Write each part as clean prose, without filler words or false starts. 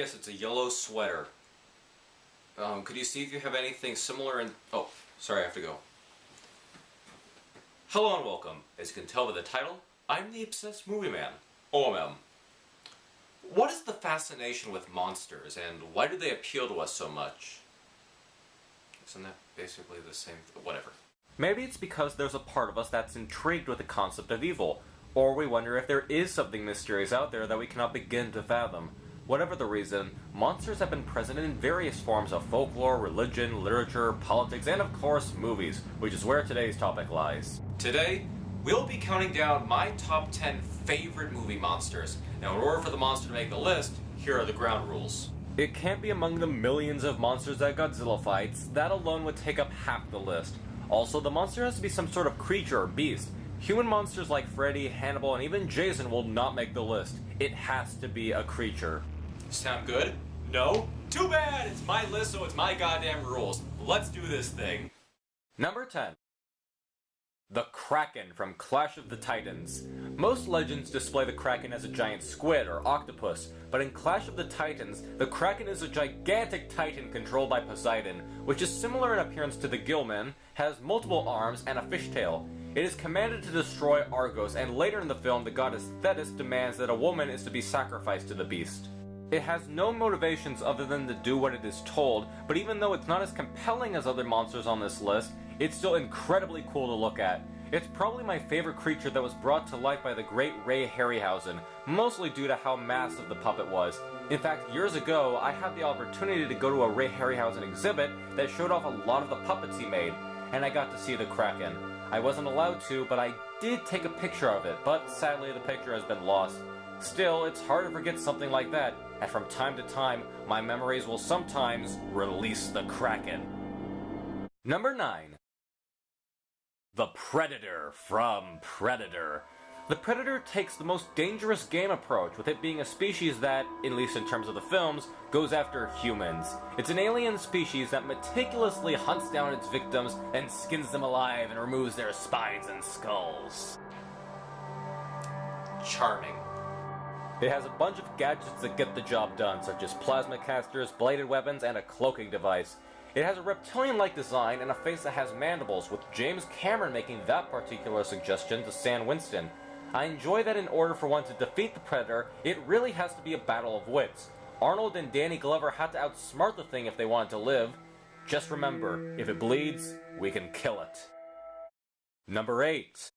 Yes, it's a yellow sweater. Could you see if you have anything similar in... Oh, sorry, I have to go. Hello and welcome. As you can tell by the title, I'm the Obsessed Movie Man, O.M.M. What is the fascination with monsters, and why do they appeal to us so much? Isn't that basically the same whatever. Maybe it's because there's a part of us that's intrigued with the concept of evil, or we wonder if there is something mysterious out there that we cannot begin to fathom. Whatever the reason, monsters have been present in various forms of folklore, religion, literature, politics, and of course, movies, which is where today's topic lies. Today, we'll be counting down my top 10 favorite movie monsters. Now, in order for the monster to make the list, here are the ground rules. It can't be among the millions of monsters that Godzilla fights. That alone would take up half the list. Also, the monster has to be some sort of creature or beast. Human monsters like Freddy, Hannibal, and even Jason will not make the list. It has to be a creature. Sound good? No? Too bad! It's my list, so it's my goddamn rules. Let's do this thing. Number 10. The Kraken from Clash of the Titans. Most legends display the Kraken as a giant squid or octopus, but in Clash of the Titans, the Kraken is a gigantic titan controlled by Poseidon, which is similar in appearance to the Gillman, has multiple arms, and a fishtail. It is commanded to destroy Argos, and later in the film, the goddess Thetis demands that a woman is to be sacrificed to the beast. It has no motivations other than to do what it is told, but even though it's not as compelling as other monsters on this list, it's still incredibly cool to look at. It's probably my favorite creature that was brought to life by the great Ray Harryhausen, mostly due to how massive the puppet was. In fact, years ago, I had the opportunity to go to a Ray Harryhausen exhibit that showed off a lot of the puppets he made, and I got to see the Kraken. I wasn't allowed to, but I did take a picture of it, but sadly the picture has been lost. Still, it's hard to forget something like that, and from time to time, my memories will sometimes release the Kraken. Number 9. The Predator from Predator. The Predator takes the most dangerous game approach, with it being a species that, at least in terms of the films, goes after humans. It's an alien species that meticulously hunts down its victims and skins them alive and removes their spines and skulls. Charming. It has a bunch of gadgets that get the job done, such as plasma casters, bladed weapons, and a cloaking device. It has a reptilian-like design and a face that has mandibles, with James Cameron making that particular suggestion to Stan Winston. I enjoy that in order for one to defeat the Predator, it really has to be a battle of wits. Arnold and Danny Glover had to outsmart the thing if they wanted to live. Just remember, if it bleeds, we can kill it. Number 8.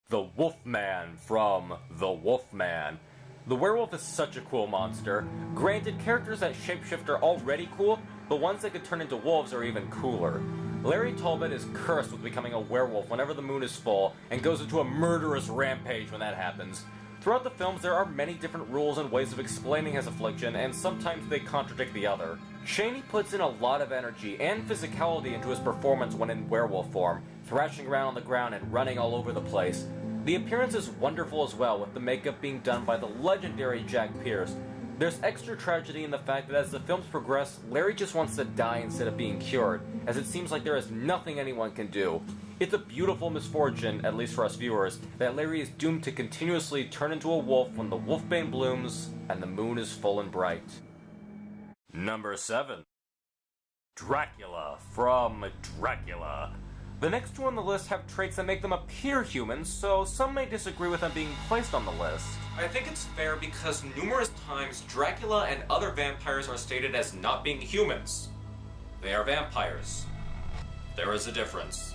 The Wolfman from The Wolfman. The werewolf is such a cool monster. Granted, characters that shapeshift are already cool, but ones that could turn into wolves are even cooler. Larry Talbot is cursed with becoming a werewolf whenever the moon is full, and goes into a murderous rampage when that happens. Throughout the films, there are many different rules and ways of explaining his affliction, and sometimes they contradict the other. Chaney puts in a lot of energy and physicality into his performance when in werewolf form, thrashing around on the ground and running all over the place. The appearance is wonderful as well, with the makeup being done by the legendary Jack Pierce. There's extra tragedy in the fact that as the films progress, Larry just wants to die instead of being cured, as it seems like there is nothing anyone can do. It's a beautiful misfortune, at least for us viewers, that Larry is doomed to continuously turn into a wolf when the wolfbane blooms and the moon is full and bright. Number 7. Dracula from Dracula. The next two on the list have traits that make them appear human, so some may disagree with them being placed on the list. I think it's fair because numerous times Dracula and other vampires are stated as not being humans. They are vampires. There is a difference.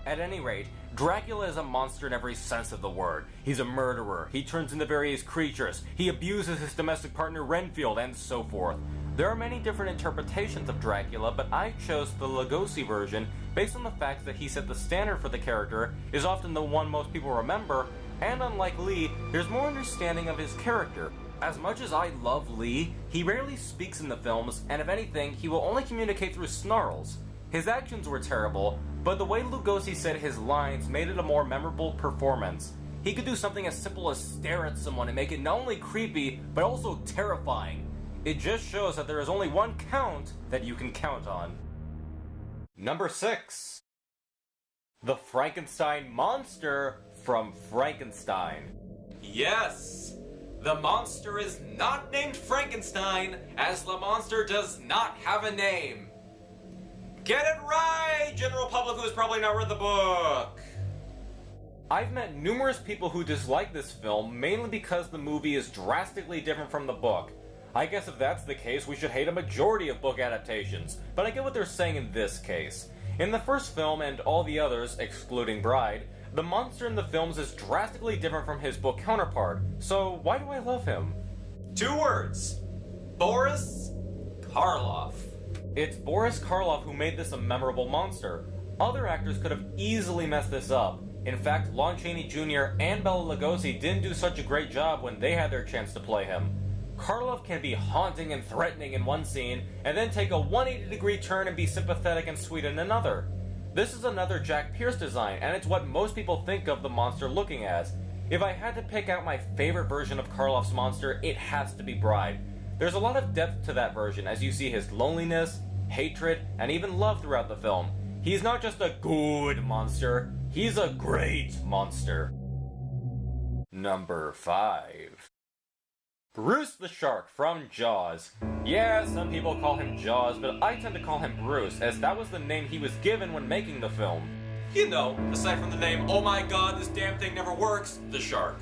At any rate, Dracula is a monster in every sense of the word. He's a murderer, he turns into various creatures, he abuses his domestic partner Renfield, and so forth. There are many different interpretations of Dracula, but I chose the Lugosi version based on the fact that he set the standard for the character, is often the one most people remember, and unlike Lee, there's more understanding of his character. As much as I love Lee, he rarely speaks in the films, and if anything, he will only communicate through snarls. His actions were terrible, but the way Lugosi said his lines made it a more memorable performance. He could do something as simple as stare at someone and make it not only creepy, but also terrifying. It just shows that there is only one count that you can count on. Number 6. The Frankenstein monster from Frankenstein. Yes! The monster is not named Frankenstein, as the monster does not have a name. Get it right, general public who's probably not read the book! I've met numerous people who dislike this film mainly because the movie is drastically different from the book. I guess if that's the case, we should hate a majority of book adaptations, but I get what they're saying in this case. In the first film and all the others, excluding Bride, the monster in the films is drastically different from his book counterpart, so why do I love him? 2 words. Boris Karloff. It's Boris Karloff who made this a memorable monster. Other actors could have easily messed this up. In fact, Lon Chaney Jr. and Bela Lugosi didn't do such a great job when they had their chance to play him. Karloff can be haunting and threatening in one scene, and then take a 180-degree turn and be sympathetic and sweet in another. This is another Jack Pierce design, and it's what most people think of the monster looking as. If I had to pick out my favorite version of Karloff's monster, it has to be Bride. There's a lot of depth to that version as you see his loneliness, hatred, and even love throughout the film. He's not just a good monster, he's a great monster. Number 5. Bruce the Shark from Jaws. Yeah, some people call him Jaws, but I tend to call him Bruce, as that was the name he was given when making the film. You know, aside from the name, oh my god, this damn thing never works, the Shark.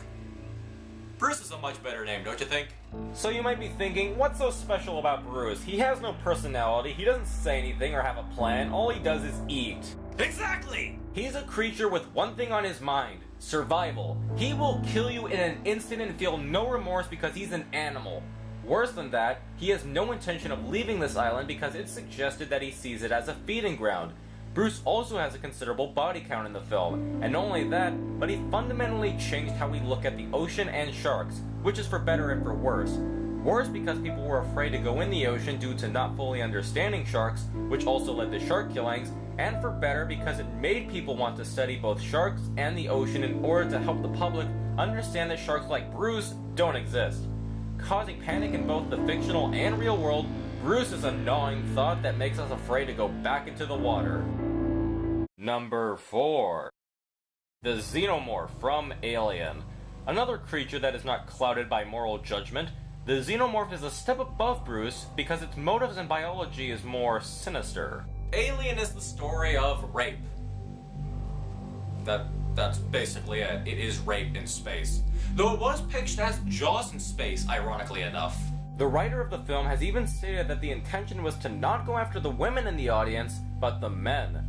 Bruce is a much better name, don't you think? So you might be thinking, what's so special about Bruce? He has no personality, he doesn't say anything or have a plan, all he does is eat. Exactly! He's a creature with one thing on his mind, survival. He will kill you in an instant and feel no remorse because he's an animal. Worse than that, he has no intention of leaving this island because it's suggested that he sees it as a feeding ground. Bruce also has a considerable body count in the film, and not only that, but he fundamentally changed how we look at the ocean and sharks, which is for better and for worse. Worse because people were afraid to go in the ocean due to not fully understanding sharks, which also led to shark killings, and for better because it made people want to study both sharks and the ocean in order to help the public understand that sharks like Bruce don't exist. Causing panic in both the fictional and real world, Bruce is a gnawing thought that makes us afraid to go back into the water. Number 4. The Xenomorph from Alien. Another creature that is not clouded by moral judgment, the Xenomorph is a step above Bruce because its motives and biology is more sinister. Alien is the story of rape. That's basically it. It is rape in space. Though it was pitched as Jaws in space, ironically enough. The writer of the film has even stated that the intention was to not go after the women in the audience, but the men.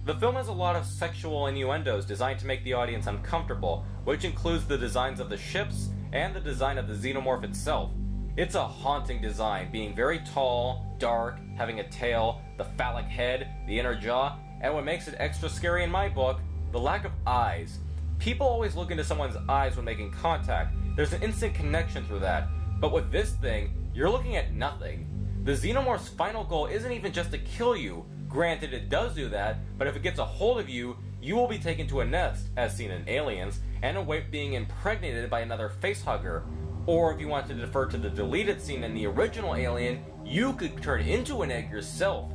The film has a lot of sexual innuendos designed to make the audience uncomfortable, which includes the designs of the ships and the design of the Xenomorph itself. It's a haunting design, being very tall, dark, having a tail, the phallic head, the inner jaw, and what makes it extra scary in my book, the lack of eyes. People always look into someone's eyes when making contact. There's an instant connection through that. But with this thing, you're looking at nothing. The Xenomorph's final goal isn't even just to kill you. Granted, it does do that, but if it gets a hold of you, you will be taken to a nest, as seen in Aliens, and await being impregnated by another facehugger. Or if you want to defer to the deleted scene in the original Alien, you could turn into an egg yourself.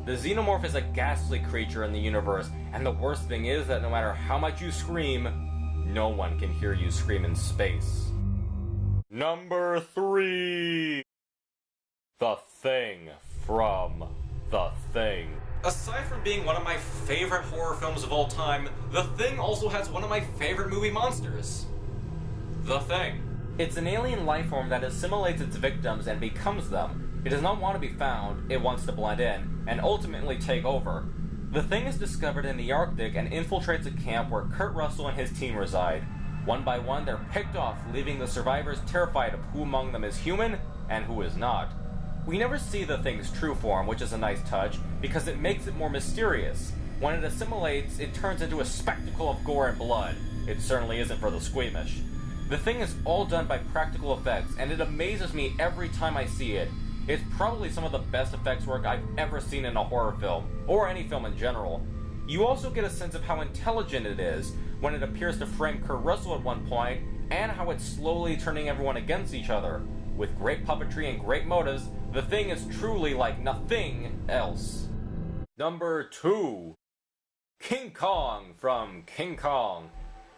The Xenomorph is a ghastly creature in the universe, and the worst thing is that no matter how much you scream, no one can hear you scream in space. Number 3. The Thing from The Thing. Aside from being one of my favorite horror films of all time, The Thing also has one of my favorite movie monsters. The Thing. It's an alien life form that assimilates its victims and becomes them. It does not want to be found, it wants to blend in, and ultimately take over. The Thing is discovered in the Arctic and infiltrates a camp where Kurt Russell and his team reside. One by one, they're picked off, leaving the survivors terrified of who among them is human and who is not. We never see the Thing's true form, which is a nice touch, because it makes it more mysterious. When it assimilates, it turns into a spectacle of gore and blood. It certainly isn't for the squeamish. The Thing is all done by practical effects, and it amazes me every time I see it. It's probably some of the best effects work I've ever seen in a horror film, or any film in general. You also get a sense of how intelligent it is, when it appears to frame Kurt Russell at one point, and how it's slowly turning everyone against each other. With great puppetry and great motives, The Thing is truly like nothing else. Number 2. King Kong from King Kong.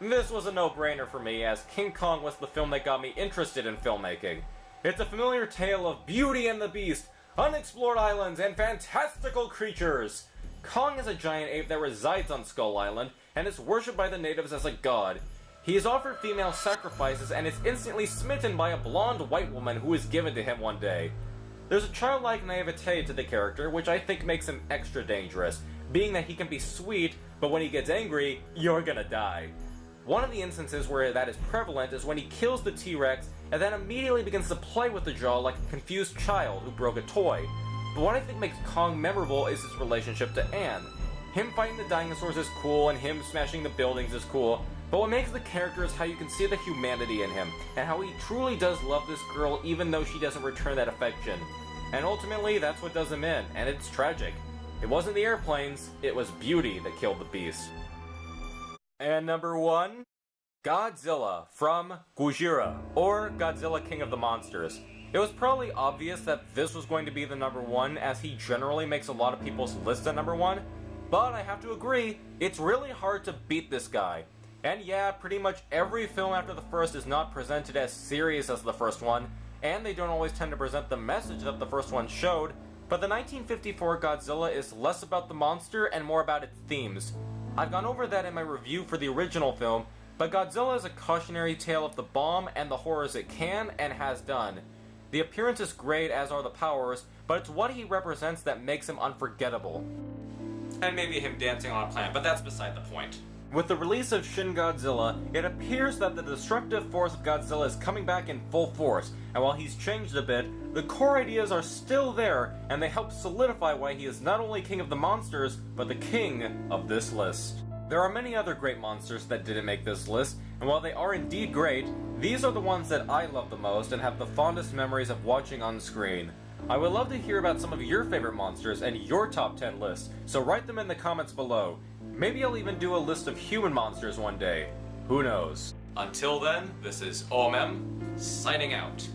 This was a no-brainer for me, as King Kong was the film that got me interested in filmmaking. It's a familiar tale of Beauty and the Beast, unexplored islands, and fantastical creatures. Kong is a giant ape that resides on Skull Island, and is worshipped by the natives as a god. He is offered female sacrifices and is instantly smitten by a blonde white woman who is given to him one day. There's a childlike naivete to the character, which I think makes him extra dangerous, being that he can be sweet, but when he gets angry, you're gonna die. One of the instances where that is prevalent is when he kills the T-Rex and then immediately begins to play with the jaw like a confused child who broke a toy. But what I think makes Kong memorable is his relationship to Anne. Him fighting the dinosaurs is cool, and him smashing the buildings is cool, but what makes the character is how you can see the humanity in him, and how he truly does love this girl even though she doesn't return that affection. And ultimately, that's what does him in, and it's tragic. It wasn't the airplanes, it was Beauty that killed the beast. And number 1, Godzilla from Gojira, or Godzilla King of the Monsters. It was probably obvious that this was going to be the number 1, as he generally makes a lot of people's list at number 1, but I have to agree, it's really hard to beat this guy. And yeah, pretty much every film after the first is not presented as serious as the first one, and they don't always tend to present the message that the first one showed, but the 1954 Godzilla is less about the monster and more about its themes. I've gone over that in my review for the original film, but Godzilla is a cautionary tale of the bomb and the horrors it can and has done. The appearance is great, as are the powers, but it's what he represents that makes him unforgettable. And maybe him dancing on a planet, but that's beside the point. With the release of Shin Godzilla, it appears that the destructive force of Godzilla is coming back in full force, and while he's changed a bit, the core ideas are still there, and they help solidify why he is not only king of the monsters, but the king of this list. There are many other great monsters that didn't make this list, and while they are indeed great, these are the ones that I love the most and have the fondest memories of watching on screen. I would love to hear about some of your favorite monsters and your top 10 lists, so write them in the comments below. Maybe I'll even do a list of human monsters one day. Who knows? Until then, this is O.M.M. signing out.